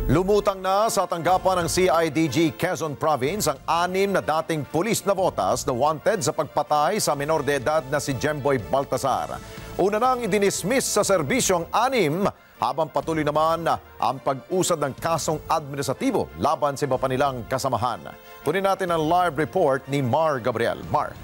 Lumutang na sa tanggapan ng CIDG Quezon Province ang 6 na dating pulis na botas na wanted sa pagpatay sa menor de edad na si Jemboy Baltazar. Una nang idinismiss sa serbisyong 6 habang patuloy naman ang pag-usad ng kasong administratibo laban sa iba pa nilang kasamahan. Kunin natin ang live report ni Mar Gabriel. Mar.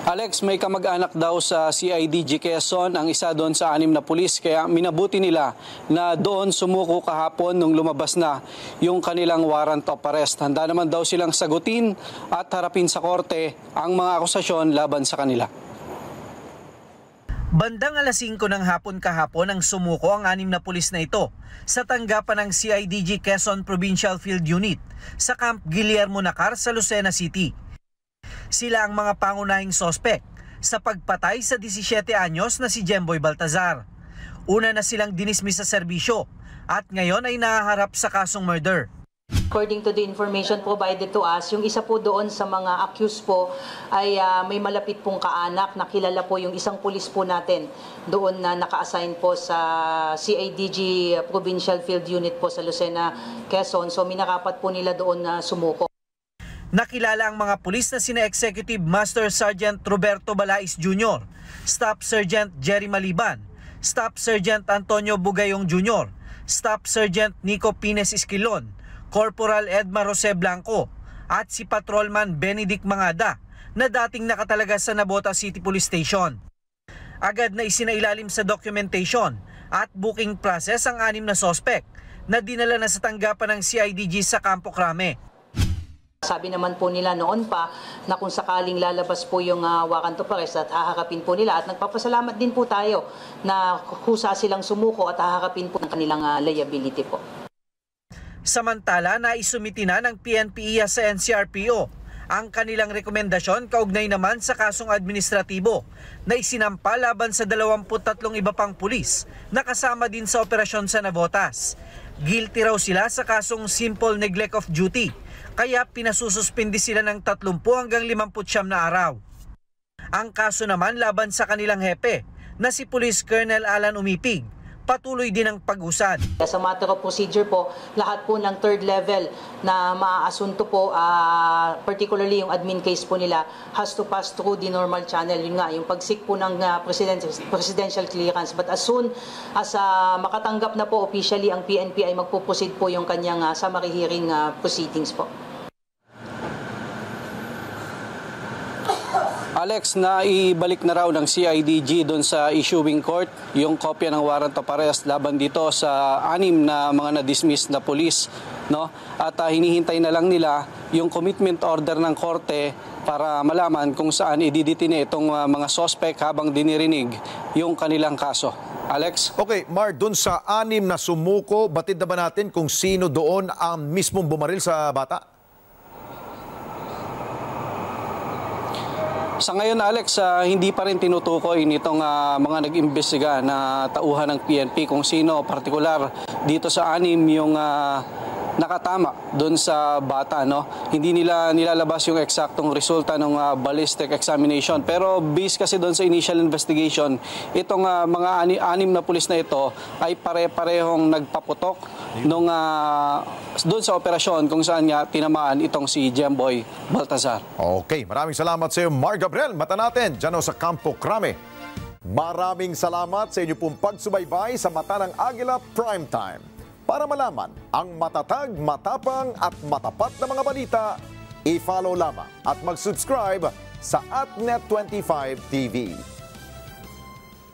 Alex, may kamag-anak daw sa CIDG Quezon ang isa doon sa 6 na pulis kaya minabuti nila na doon sumuko kahapon nung lumabas na yung kanilang warrant of arrest. Handa naman daw silang sagutin at harapin sa korte ang mga akusasyon laban sa kanila. Bandang alas 5 ng hapon kahapon ang sumuko ang 6 na pulis na ito sa tanggapan ng CIDG Quezon Provincial Field Unit sa Camp Guillermo Nakar sa Lucena City. Sila ang mga pangunahing sospek sa pagpatay sa 17 anyos na si Jemboy Baltazar. Una na silang dinismiss sa serbisyo at ngayon ay nahaharap sa kasong murder. According to the information provided to us, yung isa po doon sa mga accused po ay may malapit pong kaanak. Nakilala po yung isang pulis po natin doon na naka-assign po sa CIDG Provincial Field Unit po sa Lucena, Quezon. So minarapat po nila doon na sumuko. Nakilala ang mga pulis na sina Executive Master Sergeant Roberto Balais Jr., Staff Sergeant Jerry Maliban, Staff Sergeant Antonio Bugayong Jr., Staff Sergeant Nico Pines Esquilon, Corporal Edmar Jose Blanco at si Patrolman Benedict Mangada na dating nakatalaga sa Navotas City Police Station. Agad na isinailalim sa documentation at booking process ang 6 na sospek na dinala na sa tanggapan ng CIDG sa Campo Crame. Sabi naman po nila noon pa na kung sakaling lalabas po yung warrant of arrest at haharapin po nila at nagpapasalamat din po tayo na kusa silang sumuko at haharapin po ng kanilang liability po. Samantala, naisumiti na ng PNP-IA sa NCRPO ang kanilang rekomendasyon kaugnay naman sa kasong administratibo na isinampa laban sa 23 iba pang pulis na kasama din sa operasyon sa Navotas. Guilty raw sila sa kasong simple neglect of duty, kaya pinasususpindi sila ng 30 hanggang 59 na araw. Ang kaso naman laban sa kanilang hepe na si Police Colonel Alan Umipig, patuloy din ang pag-usad. Sa matter of procedure po, lahat po ng third level na maaasunto po, particularly yung admin case po nila, has to pass through the normal channel. Yun nga, yung pag-seek po ng presidential clearance. But as soon as makatanggap na po officially ang PNP ay magpuproceed po yung kanyang summary hearing proceedings po. Alex, naibalik na raw ng CIDG doon sa issuing court yung kopya ng warrant of arrest laban dito sa 6 na mga na-dismiss na pulis, no? At hinihintay na lang nila yung commitment order ng korte para malaman kung saan ididetine itong mga suspect habang dinirinig yung kanilang kaso. Alex? Okay, Mar, doon sa 6 na sumuko, batid na ba natin kung sino doon ang mismong bumaril sa bata? Sa ngayon, Alex, hindi pa rin tinutukoy nitong mga nag-imbestiga na tauhan ng PNP kung sino partikular dito sa 6 yung nakatama doon sa bata, no? Hindi nila nilalabas yung eksaktong resulta ng ballistic examination. Pero based kasi doon sa initial investigation, itong mga 6 na pulis na ito ay pare-parehong nagpaputok nung doon sa operasyon kung saan niya tinamaan itong si Jemboy Baltazar. Okay, maraming salamat sa iyo, Mar Gabriel. Mata natin dyan sa Campo Crame. Maraming salamat sa inyo pong pagsubaybay sa Mata ng Agila Primetime. Para malaman ang matatag, matapang at matapat na mga balita, i-follow lamang at mag-subscribe sa @Net25 TV.